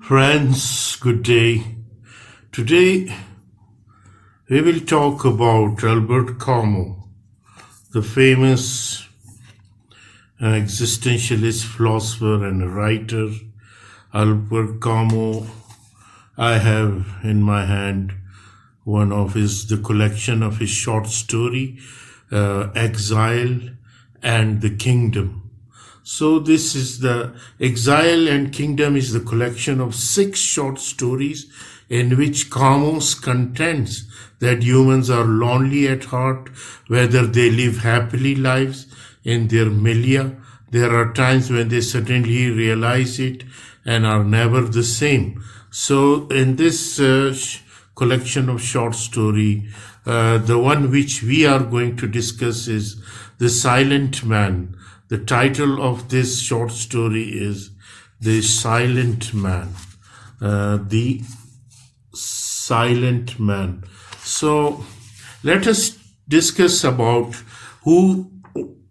Friends, good day. Today we will talk about Albert Camus, the famous existentialist philosopher and writer. Albert Camus, I have in my hand the collection of his short story, Exile and the Kingdom. So this is the Exile and Kingdom is the collection of 6 short stories in which Kاموس contends that humans are lonely at heart, whether they live happily lives in their milieu. There are times when they suddenly realize it and are never the same. So in this collection of short story, the one which we are going to discuss is The Silent Man. The title of this short story is The Silent Man. The Silent Man. So let us discuss about who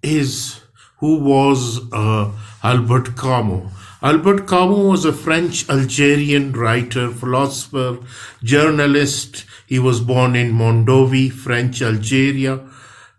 was Albert Camus. Albert Camus was a French-Algerian writer, philosopher, journalist. He was born in Mondovi, French Algeria.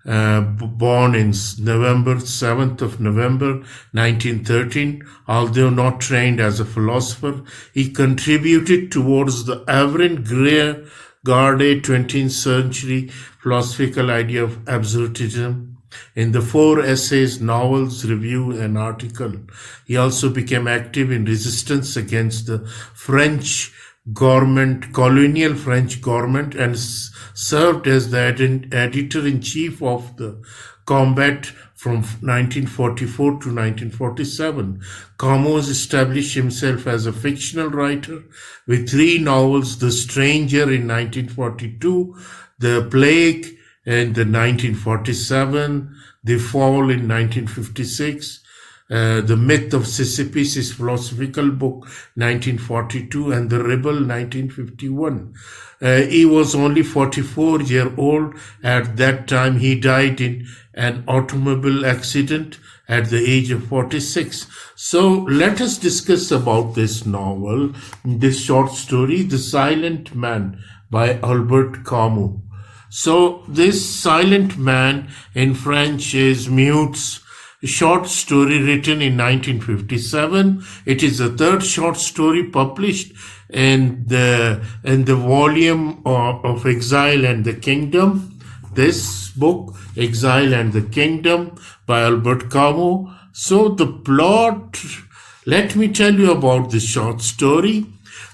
Born in November 7th of November 1913, although not trained as a philosopher, he contributed towards the avant-garde 20th century philosophical idea of absurdism in the 4 essays, novels, review, and article. He also became active in resistance against the French government, colonial French government, and served as the editor-in-chief of the Combat from 1944 to 1947. Kاموس established himself as a fictional writer with 3 novels, The Stranger in 1942, The Plague in 1947, The Fall in 1956, The Myth of Sisyphus, his philosophical book, 1942, and The Rebel, 1951. He was only 44-years old at that time. He died in an automobile accident at the age of 46. So let us discuss about this novel, this short story, The Silent Man by Albert Camus. So this Silent Man in French is Mute's short story written in 1957. It is the 3rd short story published in the volume of Exile and the Kingdom. This book, Exile and the Kingdom by Albert Camus. So the plot, let me tell you about this short story.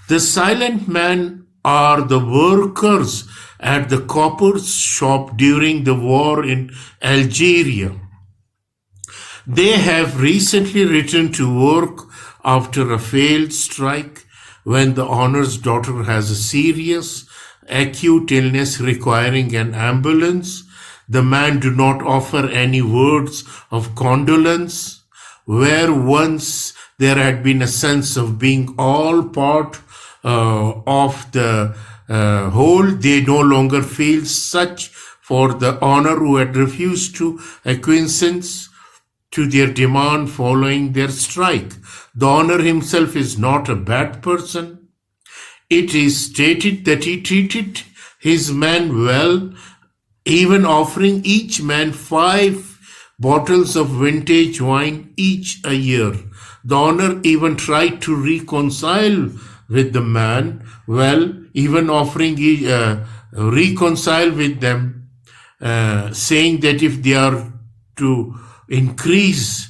The Silent Men are the workers at the copper's shop during the war in Algeria. They have recently returned to work after a failed strike when the owner's daughter has a serious, acute illness requiring an ambulance. The men do not offer any words of condolence. Where once there had been a sense of being all part of the whole, they no longer feel such for the owner who had refused to acquiesce to their demand following their strike. The owner himself is not a bad person. It is stated that he treated his men well, even offering each man 5 bottles of vintage wine each a year. The owner even tried to reconcile with the man, even offering reconcile with them, saying that if they are to increase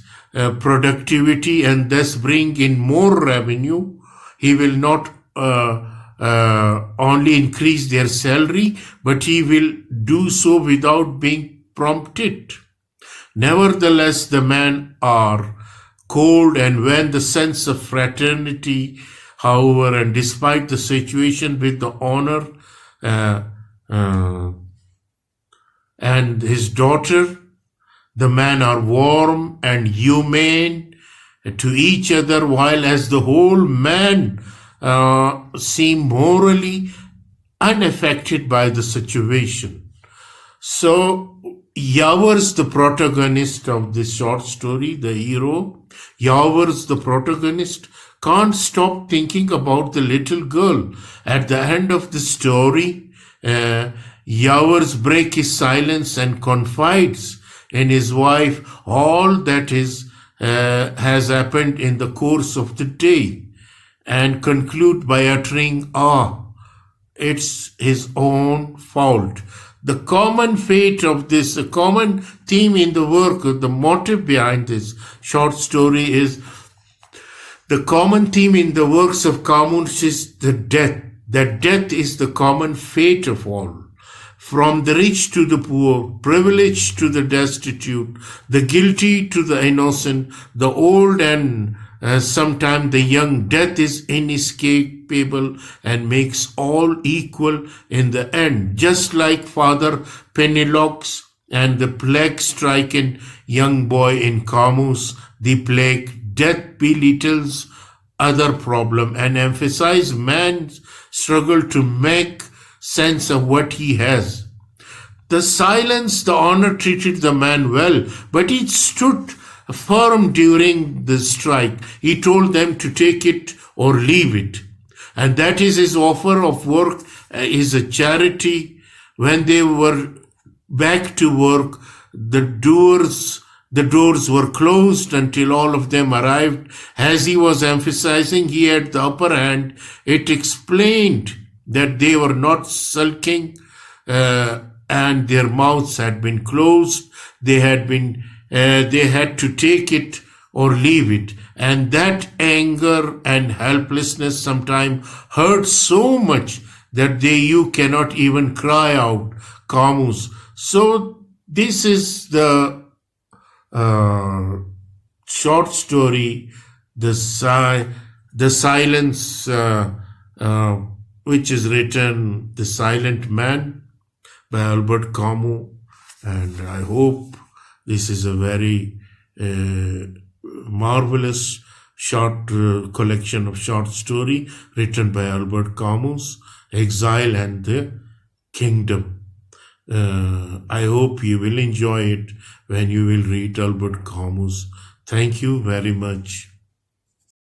productivity and thus bring in more revenue, he will not only increase their salary, but he will do so without being prompted. Nevertheless, the men are cold, and when the sense of fraternity, however, and despite the situation with the owner and his daughter, the men are warm and humane to each other, while as the whole men seem morally unaffected by the situation. So Yavars, the protagonist of this short story, the hero, Yavars, the protagonist, can't stop thinking about the little girl. At the end of the story, Yowers breaks his silence and confides in his wife all that has happened in the course of the day, and conclude by uttering, "Ah, it's his own fault." The common fate of this, a common theme in the work, the motive behind this short story is the common theme in the works of Kaamus is the death. That death is the common fate of all. From the rich to the poor, privileged to the destitute, the guilty to the innocent, the old and sometimes the young, death is inescapable and makes all equal in the end. Just like Father Penelux and the plague-stricken young boy in Camus, the plague, death belittles other problem and emphasize man's struggle to make sense of what he has. The silence, the honor treated the man well, but he stood firm during the strike. He told them to take it or leave it. And that is his offer of work, is a charity. When they were back to work, the doors were closed until all of them arrived. As he was emphasizing he had the upper hand, it explained that they were not sulking and their mouths had been closed. They had to take it or leave it. And that anger and helplessness sometimes hurt so much that you cannot even cry out, Kaamus. So this is the short story, The Silence, which is written The Silent Man by Albert Camus. And I hope this is a very marvelous short collection of short story written by Albert Camus, Exile and the Kingdom. I hope you will enjoy it when you will read Albert Camus. Thank you very much.